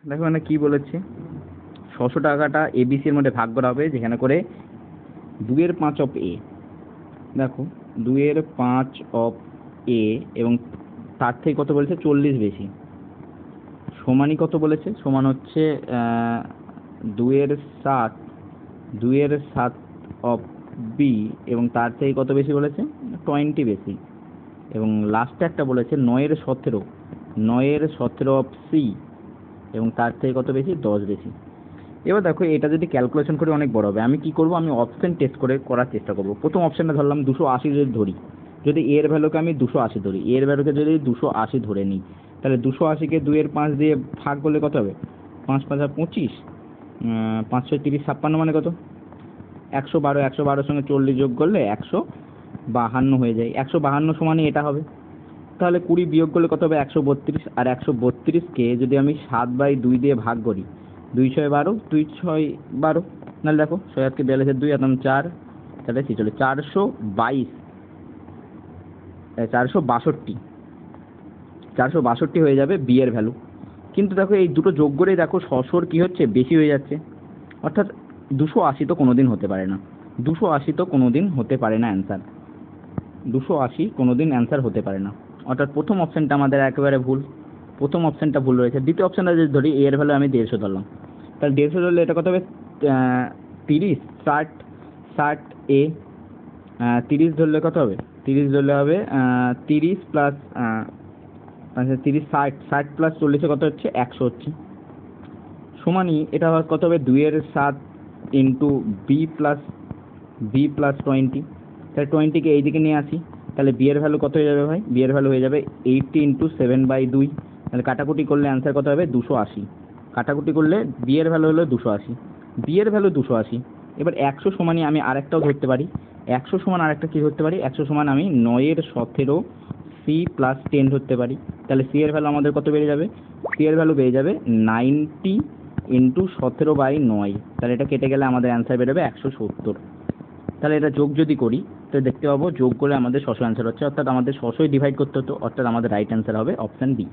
দেখো এখানে কি বলেছে, 600 টাকাটা এবিসি এর মধ্যে ভাগ করা হবে, যেখানে করে 2/5 অফ এ। দেখো 2/5 অফ এ এবং তার থেকে কত বলেছে 40 বেশি, সমানই কত বলেছে, সমান হচ্ছে 2/7 2/7 অফ বি এবং তার থেকে কত বেশি বলেছে 20 বেশি, এবং লাস্টে একটা বলেছে 9/17 9/17 অফ সি এবং তার থেকে কত বেশি 10 বেশি। এবার দেখো এটা যদি ক্যালকুলেশন করে অনেক বড় হবে, আমি কি করব, আমি অপশন টেস্ট করে করার চেষ্টা করব। প্রথম অপশনটা ধরলাম 280 যদি ধরি, যদি এর ভ্যালুকে আমি 280 ধরি, এর ভ্যালুকে যদি 280 ধরে নিই, তাহলে 280-কে 2/5 দিয়ে ভাগ করলে কত হবে, 5 5 25, 5 6 30 56 মানে কত 112, 112 সঙ্গে 40 যোগ করলে 152 হয়ে যায়। 152 সমানই এটা হবে। তাহলে 20 বিয়োগ করলে কত হবে 132, আর 132-কে যদি আমি 7/2 দিয়ে ভাগ করি, 2 6 12, 2 6 12, নাহলে দেখো 6 42 2 একদম 4, তাহলে 422 462 হয়ে যাবে বি এর ভ্যালু। কিন্তু দেখো এই দুটো যোগ করেই দেখো 600 কি হচ্ছে বেশি হয়ে যাচ্ছে, অর্থাৎ 280 তো কোনোদিন হতে পারে না, 280 তো কোনোদিন হতে পারে না অ্যান্সার, 280 কোনোদিন অ্যান্সার হতে পারে না। অর্থাৎ প্রথম অপশনটা আমাদের একেবারে ভুল, প্রথম অপশনটা ভুল রয়েছে। দ্বিতীয় অপশনটা যদি ধরি, এর ভ্যালু আমি 150 ধরলাম, তাহলে 150 ধরলে এটা কত হবে 30 60 60 এ 30 ধরলে কত হবে, 30 ধরলে হবে 30 প্লাস 30 60 60 প্লাস 40 কত হচ্ছে 100 হচ্ছে, সমানই এটা কত হবে 2/7 ইন্টু বি প্লাস 20। তাহলে 20-কে এইদিকে নিয়ে আসি, তাহলে বি এর ভ্যালু কত হয়ে যাবে ভাই, বি এর ভ্যালু হয়ে যাবে 80 ইন্টু 7/2। তাহলে কাটাকুটি করলে অ্যান্সার কত হবে 280, কাটাকুটি করলে বি এর ভ্যালু হলো 280, বি এর ভ্যালু 280। এবার 100 সমানই আমি আরেকটাও ধরতে পারি, 100 সমান আরেকটা কি ধরতে পারি, 100 সমান আমি 9/17 সি প্লাস 10 ধরতে পারি। তাহলে সি এর ভ্যালু আমাদের কত বেড়ে যাবে, সি এর ভ্যালু বেড়ে যাবে 90 ইন্টু 17/9, তাহলে এটা কেটে গেলে আমাদের অ্যান্সার বেরোবে 170। তাহলে এটা যোগ যদি করি তো দেখতে পাবো যোগ করে আমাদের 600 অ্যান্সার হচ্ছে, অর্থাৎ আমাদের 600 ডিভাইড করতে হতো, অর্থাৎ আমাদের রাইট অ্যান্সার হবে অপশন বি।